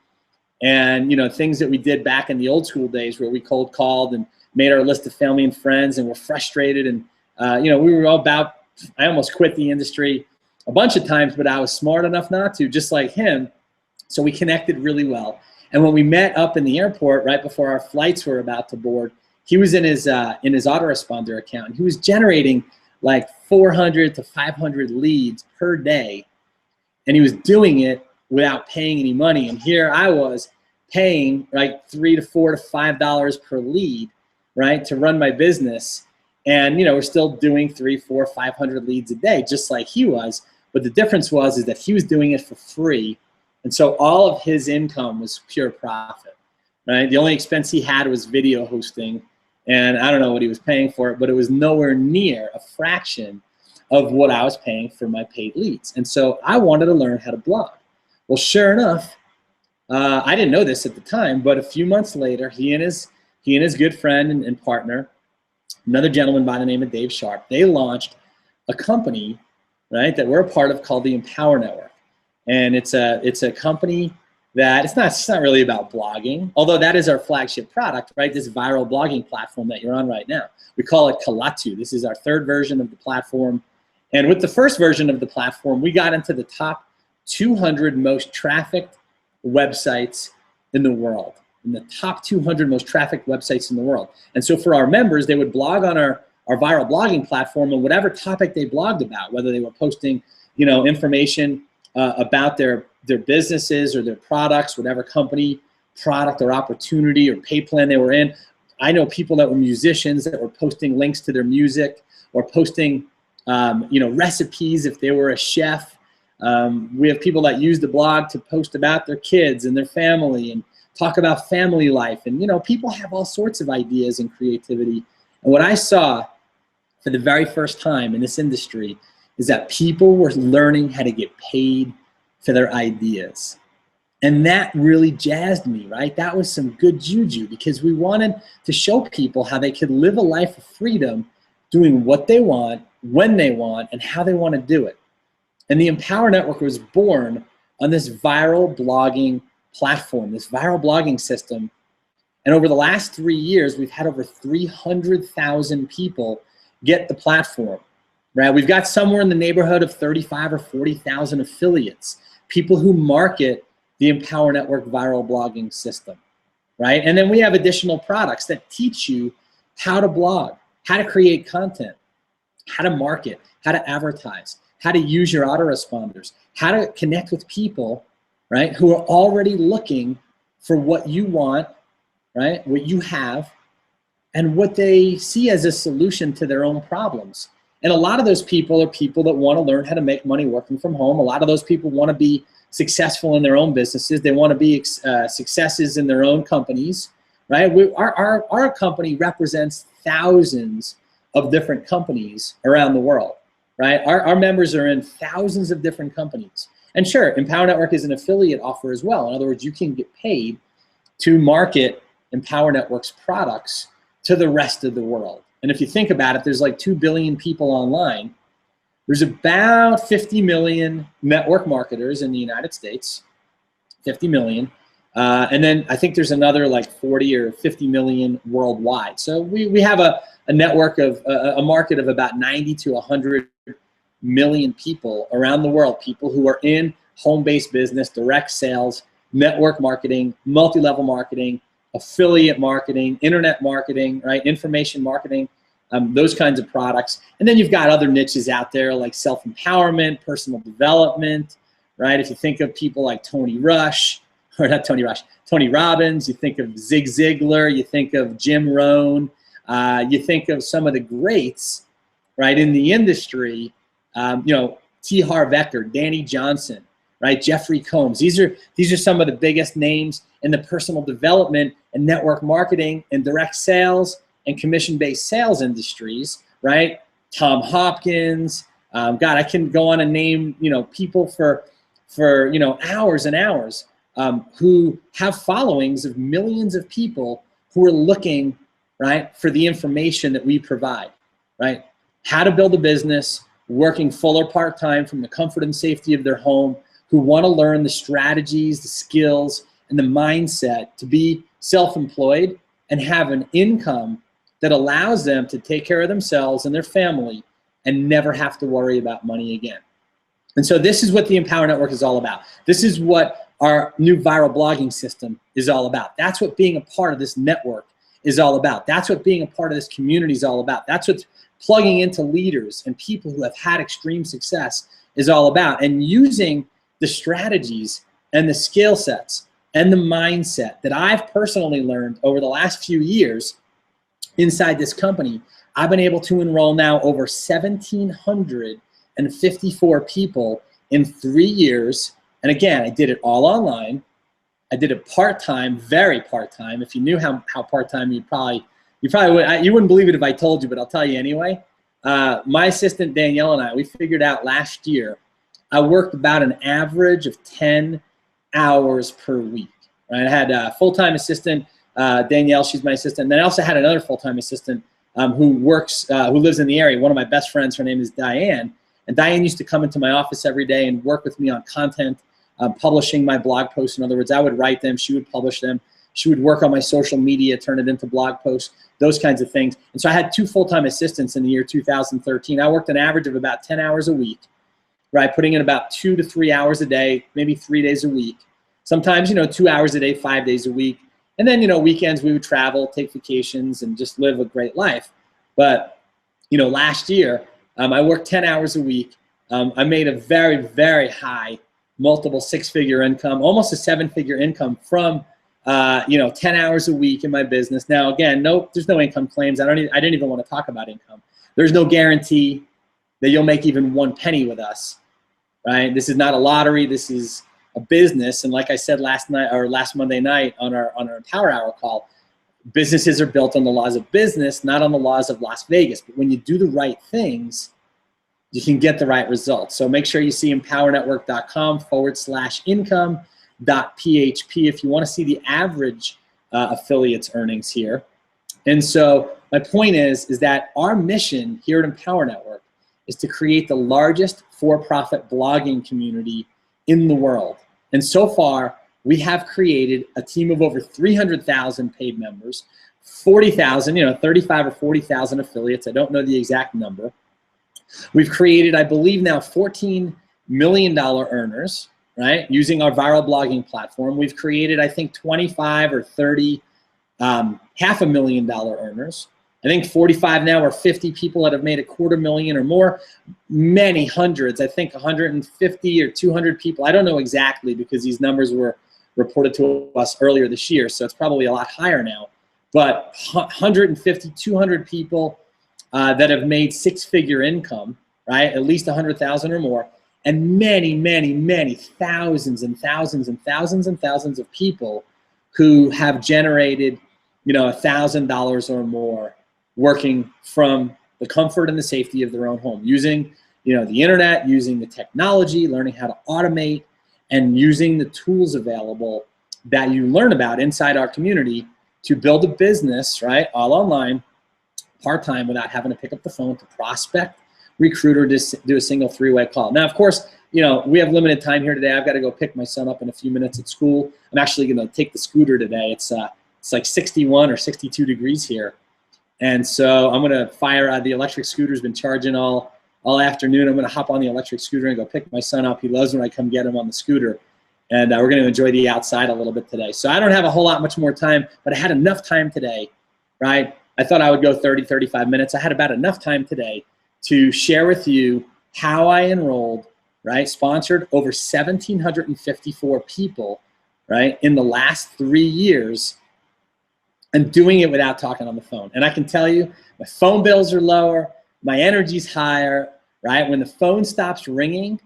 and, you know, things that we did back in the old school days where we cold called and made our list of family and friends and were frustrated. And, you know, we were all about, I almost quit the industry a bunch of times, but I was smart enough not to, just like him. So we connected really well. And when we met up in the airport right before our flights were about to board, he was in his autoresponder account. He was generating like 400 to 500 leads per day, and he was doing it without paying any money. And here I was paying like $3 to $4 to $5 per lead, right, to run my business. And, you know, we're still doing 300, 400, 500 leads a day, just like he was. But the difference is that he was doing it for free. And so all of his income was pure profit, right? The only expense he had was video hosting. And I don't know what he was paying for it, but it was nowhere near a fraction of what I was paying for my paid leads. And so I wanted to learn how to blog. Well, sure enough, I didn't know this at the time, but a few months later, he and his good friend and partner, another gentleman by the name of Dave Sharp, they launched a company, right, that we're a part of called the Empower Network. And it's a company that it's not really about blogging, although that is our flagship product, right? This viral blogging platform that you're on right now. We call it Kalatu. This is our third version of the platform. And with the first version of the platform, we got into the top 200 most trafficked websites in the world, in the top 200 most trafficked websites in the world. And so for our members, they would blog on our viral blogging platform on whatever topic they blogged about, whether they were posting, information about their businesses or their products, whatever company, product or opportunity or pay plan they were in. I know people that were musicians that were posting links to their music or posting, recipes if they were a chef. We have people that use the blog to post about their kids and their family and talk about family life. And, people have all sorts of ideas and creativity. And what I saw for the very first time in this industry is that people were learning how to get paid for their ideas. And that really jazzed me, right? That was some good juju, because we wanted to show people how they could live a life of freedom doing what they want, when they want, and how they want to do it. And the Empower Network was born on this viral blogging platform, this viral blogging system. And over the last 3 years, we've had over 300,000 people get the platform, right? We've got somewhere in the neighborhood of 35 or 40,000 affiliates, people who market the Empower Network viral blogging system, right? And then we have additional products that teach you how to blog, how to create content, how to market, how to advertise, how to use your autoresponders, how to connect with people, right, who are already looking for what you want, right, what you have, and what they see as a solution to their own problems. And a lot of those people are people that want to learn how to make money working from home. A lot of those people want to be successful in their own businesses. They want to be successes in their own companies, right? Our company represents thousands of different companies around the world, right? Our members are in thousands of different companies. And sure, Empower Network is an affiliate offer as well. In other words, you can get paid to market Empower Network's products to the rest of the world. And if you think about it, there's like 2 billion people online. There's about 50 million network marketers in the United States, 50 million. And then I think there's another like 40 or 50 million worldwide. So we have a network of, a market of about 90 to 100 million people around the world, people who are in home-based business, direct sales, network marketing, multi-level marketing, affiliate marketing, internet marketing, right? Information marketing, those kinds of products. And then you've got other niches out there like self-empowerment, personal development, right? If you think of people like Tony Robbins, you think of Zig Ziglar, you think of Jim Rohn, you think of some of the greats, right, in the industry, T. Harv Eker, Danny Johnson, right, Jeffrey Combs. These are some of the biggest names in the personal development and network marketing and direct sales and commission-based sales industries, right? Tom Hopkins, God, I can go on and name, people for hours and hours who have followings of millions of people who are looking, right, for the information that we provide, right? How to build a business, working full or part-time from the comfort and safety of their home, who want to learn the strategies, the skills, and the mindset to be self-employed and have an income that allows them to take care of themselves and their family and never have to worry about money again. And so this is what the Empower Network is all about. This is what our new viral blogging system is all about. That's what being a part of this network is all about. That's what being a part of this community is all about. That's what plugging into leaders and people who have had extreme success is all about. And using the strategies and the skill sets and the mindset that I've personally learned over the last few years inside this company, I've been able to enroll now over 1,754 people in 3 years. And again, I did it all online. I did it part-time, very part-time. If you knew how part-time, you wouldn't believe it if I told you, but I'll tell you anyway. My assistant Danielle and I, we figured out last year, I worked about an average of 10 hours per week. Right? I had a full-time assistant, Danielle, she's my assistant. And then I also had another full-time assistant who lives in the area. One of my best friends, her name is Diane. And Diane used to come into my office every day and work with me on content, publishing my blog posts. In other words, I would write them, she would publish them. She would work on my social media, turn it into blog posts, those kinds of things. And so I had 2 full-time assistants in the year 2013. I worked an average of about 10 hours a week, right? Putting in about 2 to 3 hours a day, maybe 3 days a week. Sometimes, 2 hours a day, 5 days a week. And then, weekends we would travel, take vacations, and just live a great life. But, last year, I worked 10 hours a week. I made a very, very high multiple 6-figure income, almost a 7-figure income from 10 hours a week in my business. Now, again, there's no income claims. I didn't even want to talk about income. There's no guarantee that you'll make even 1 penny with us, right? This is not a lottery. This is a business. And like I said last Monday night on our Power Hour call, businesses are built on the laws of business, not on the laws of Las Vegas. But when you do the right things, you can get the right results. So make sure you see empowernetwork.com/income.php if you want to see the average affiliates earnings here. And so my point is that our mission here at Empower Network is to create the largest for-profit blogging community in the world. And so far, we have created a team of over 300,000 paid members, 40,000, 35 or 40,000 affiliates. I don't know the exact number. We've created, I believe now, $14 million earners, right, using our viral blogging platform. We've created, I think, 25 or 30 $500,000 earners. I think 45 now or 50 people that have made $250,000 or more. Many hundreds, I think 150 or 200 people. I don't know exactly because these numbers were reported to us earlier this year, so it's probably a lot higher now. But 150, 200 people that have made 6-figure income, right? At least 100,000 or more, and many, many, many thousands and thousands and thousands and thousands of people who have generated, $1,000 or more working from the comfort and the safety of their own home, using, the internet, using the technology, learning how to automate, and using the tools available that you learn about inside our community to build a business, right, all online, part-time, without having to pick up the phone to prospect, recruit, or just do a single 3-way call. Now, of course, we have limited time here today. I've got to go pick my son up in a few minutes at school. I'm actually going to take the scooter today. It's like 61 or 62 degrees here. And so I'm going to fire the electric scooter's been charging all afternoon. I'm going to hop on the electric scooter and go pick my son up. He loves when I come get him on the scooter. And we're going to enjoy the outside a little bit today. So I don't have a whole lot much more time, but I had enough time today, right? I thought I would go 30, 35 minutes. I had about enough time today to share with you how I enrolled, right, sponsored over 1,754 people, right, in the last 3 years, and doing it without talking on the phone. And I can tell you, my phone bills are lower, my energy's higher, right? When the phone stops ringing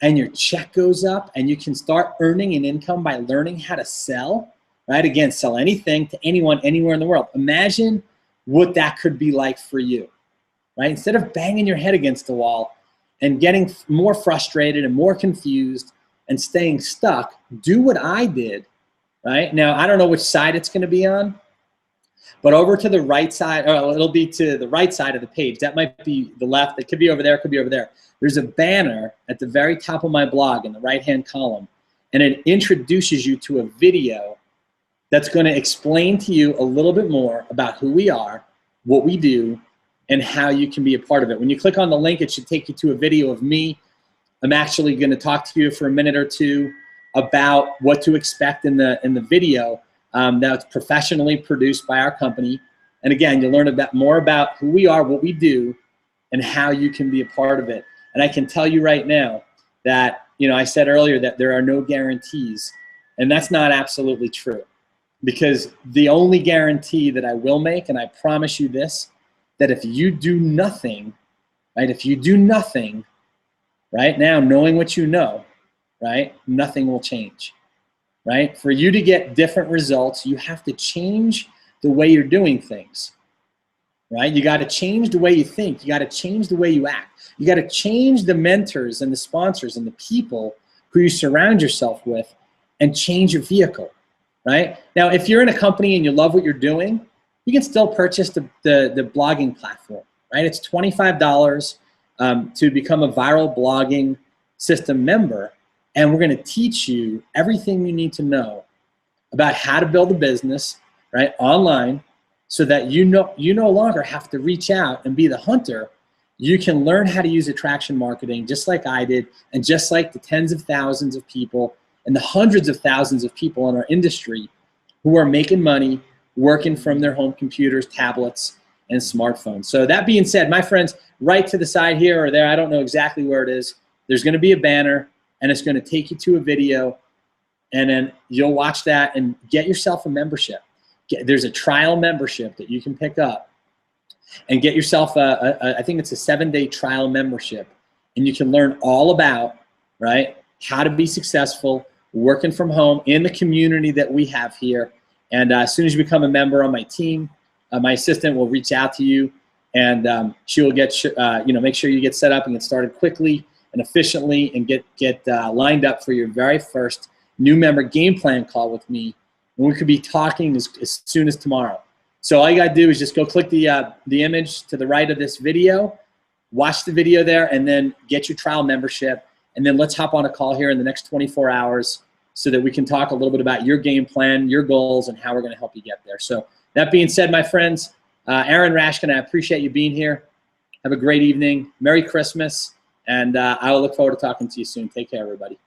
and your check goes up and you can start earning an income by learning how to sell, right? Again, sell anything to anyone, anywhere in the world. Imagine what that could be like for you, right? Instead of banging your head against the wall and getting more frustrated and more confused and staying stuck, do what I did, right? Now, I don't know which side it's going to be on, but over to the right side, or it'll be to the right side of the page. That might be the left. It could be over there. It could be over there. There's a banner at the very top of my blog in the right-hand column, and it introduces you to a video that's going to explain to you a little bit more about who we are, what we do, and how you can be a part of it. When you click on the link, it should take you to a video of me. I'm actually going to talk to you for a minute or two about what to expect in the video that's professionally produced by our company. And again, you'll learn more about who we are, what we do, and how you can be a part of it. And I can tell you right now that, I said earlier that there are no guarantees, and that's not absolutely true. Because the only guarantee that I will make, and I promise you this, that if you do nothing, right, if you do nothing right now, knowing what you know, right, nothing will change, right? For you to get different results, you have to change the way you're doing things, right? You got to change the way you think. You got to change the way you act. You got to change the mentors and the sponsors and the people who you surround yourself with, and change your vehicle, right? Now, if you're in a company and you love what you're doing, you can still purchase the blogging platform, right? It's $25 to become a viral blogging system member. and we're going to teach you everything you need to know about how to build a business, right, online, so that you no longer have to reach out and be the hunter. You can learn how to use attraction marketing just like I did, and just like the tens of thousands of people and the hundreds of thousands of people in our industry who are making money working from their home computers, tablets, and smartphones. So that being said, my friends, right to the side here or there, I don't know exactly where it is, there's going to be a banner, and it's going to take you to a video, and then you'll watch that and get yourself a membership. There's a trial membership that you can pick up and get yourself I think it's a 7-day trial membership, and you can learn all about, right, how to be successful working from home in the community that we have here. And as soon as you become a member on my team, my assistant will reach out to you, and she will get make sure you get set up and get started quickly and efficiently, and get lined up for your very first new member game plan call with me. And we could be talking as soon as tomorrow. So all you gotta do is just go click the image to the right of this video, watch the video there, and then get your trial membership. And then let's hop on a call here in the next 24 hours so that we can talk a little bit about your game plan, your goals, and how we're gonna help you get there. So that being said, my friends, Aaron Rashkin, I appreciate you being here. Have a great evening. Merry Christmas. And I will look forward to talking to you soon. Take care, everybody.